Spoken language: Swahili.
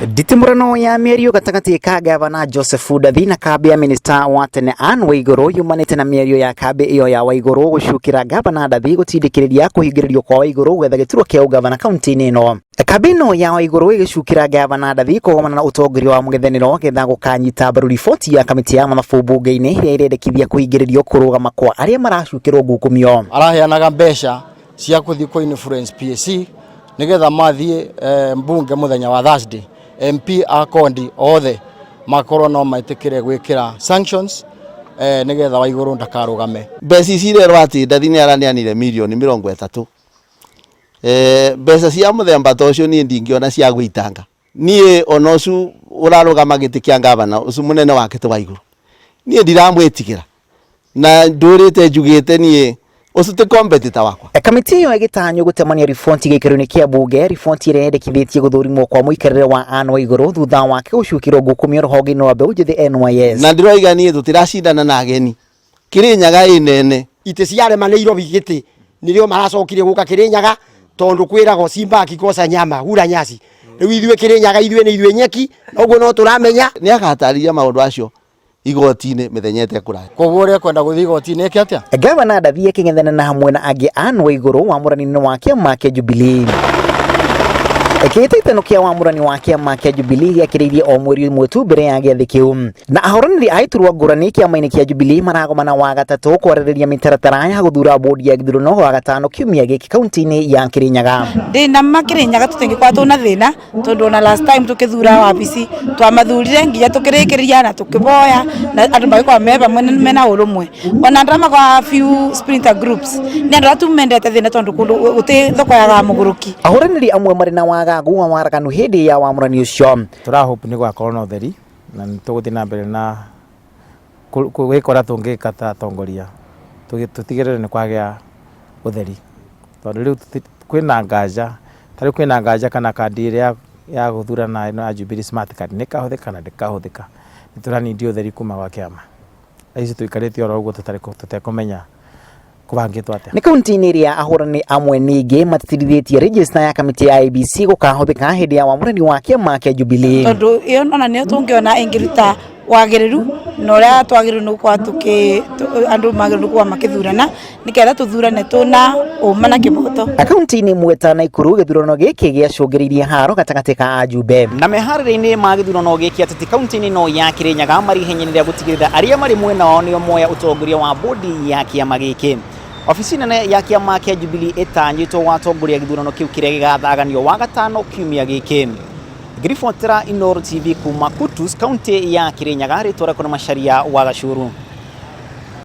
Nditimurano ya mĩario gatagati ka gavana Joseph Ndathi na kambi ya minista wa tene Anne Waiguru yumanite na mĩario ya kambi iyo ya Waiguru gucukira gavana Ndathi gutindikiriria kuhingiririo kwa Waiguru gwetha gĩturwa kĩa ugavana kaunti-inĩ ino. Kambi ino ya Waiguru igicukira gavana Ndathi kũgomana na ũtongoria wa mũng'ethanĩro getha gũkanyita mbaru riboti ya kamĩtĩ ya mathabu mbunge-inĩ ĩrĩa ĩrendekithia kũhingĩrĩrio kũrũgama kwa arĩa maracukĩrwo ngukumio. Araheanaga mbeca cia kuthi ku influence PSC nigetha mathie mbunge muthenya wa Thursday. MP akondi othe makorwo no maitikire gwikira sanctions nigetha Waiguru ndakarugame. Mbeca cirerwo ati Ndathi ni araneanire milioni 30. Mbeca cia muthemba ta ucio ni ndingiona cia gwitanga. Nie onocu urarugama giti kia gavana ucu munene wake to Waiguru. Nie ndiramwitikira na ndurite njugite nie ucute competitor wakwa. Kamĩtĩ iyo ĩgĩtanywo gũtemania riboti gĩkĩro-inĩ kĩa mbunge, riboti ĩrĩa yendekithĩtie gũthũrimwo kwa mũikarĩre wa Anne Waiguru thutha wake gũcukĩrwo ngukumio rũhonge-inĩ rwa mbeũ njĩthĩ NYS. Na ndiroiga niĩ tũtiracindana na ageni. Kirinyaga inene ite ciaremanĩirwo gĩtĩ nĩrĩo maracokire gũka Kirinyaga tondu kwĩragwo Simba akikosa nyama hura nyasi. Rĩu ithuĩ Kirinyaga ithuĩ nĩ ithuĩ nyeki, ũguo no tũramenya. Nĩ agatarĩria maũndũ acio igoti-inĩ mĩthenyete kũraya. Koguo ũrĩa kwenda gũthiĩ igoti-inĩ ĩkĩ atĩa? Gavana Ndathi akĩng'ethana na hamwe na angĩ Anne Waiguru wamũrani-inĩ wa kĩama kĩa Jubilee. Gĩtĩtano kĩa wamũrani wa kĩama kĩa Jubilee gĩakĩrĩirie o mweri ũmwe tu mbere ya gĩathĩ kĩu. Na ahũranĩri a iturwa ngũrani kĩama-inĩ kĩa Jubilee maragomana wa gatatũ kwarĩrĩria mĩtaratara ya gũthura bodi ya gĩthurano wa gatano kiumia gĩkĩ kaunti-inĩ ya Kirinyaga. Ndĩna ma Kirinyaga tũtingĩkorwo twĩna thĩna tondũ ona last time tũkĩthura wabici twamathurire nginya tũkĩrĩkĩrĩria na tũkĩboya na andũ magĩkorwo me bamwe mena ũrũmwe. Ona ndama kwa few splinter groups nĩ andũ atumendete thĩna tondũ gũtĩ thoko ya mũgũrũki. Ahũranĩri amwe marĩ na wagagu wa waraganu hĩndĩ ya wamũrani ũcio. Tũrahope nĩ gwakorwo na ũtheri na tũgũthiĩ na mbere na gwĩkora tũngĩka ta atongoria tũtigĩrĩre nĩ kwagĩa ũtheri tondũ rĩu kwĩna nganja tarĩ kwĩna nganja kana kandi ĩrĩa ya gũthurana ĩno ya Jubilee Smart Card nĩ kahũthĩka na ndĩkahũthĩka. Nĩ tũranindi ũtheri kuma gwa kĩama. Aici tũikarĩte oro ũguo tũtekũmenya kubangĩtwo atĩa. Nĩ kaunti-inĩ ĩrĩa ahũrani amwe ningĩ matĩrithĩtie register ya kamĩtĩ ya IEBC gũkahũthĩka hĩndĩ ya wamũrani wa kĩama kĩa Jubilee. Tondũ ĩyo ona nĩyo tũngĩona ĩngĩruta wagĩrĩru na ũrĩa twagĩrĩirwo nĩ gũkorwo andũ magĩrĩirwo gũkorwo makĩthurana nĩgetha tũthurane tũna ũma na kĩboto. Kaunti-inĩ imwe ta Nakuru gĩthurano gĩkĩ gĩacũngĩrĩirie haro gatagatĩ ka ajumbe. Na meharĩrĩria-inĩ ma gĩthurano gĩkĩ ateti kaunti-inĩ ino ya Kirinyaga marĩ ihenya-inĩ rĩa gũtigĩrĩra arĩa marĩ mwena wao nĩo moya ũtongoria wa bodi ya kĩama gĩkĩ. Ofisi nene ya kĩama kĩa Jubilee ĩtanyĩtwo watongoria gĩthurano kĩu kĩrĩa gĩgathaganio wa gatano kiumia gĩkĩ. Ngiribotera Inooro TV kuma Kutus, kaunti ya Kirinyaga, rĩtwa rĩakwa nĩ Macharia wa Gachuru.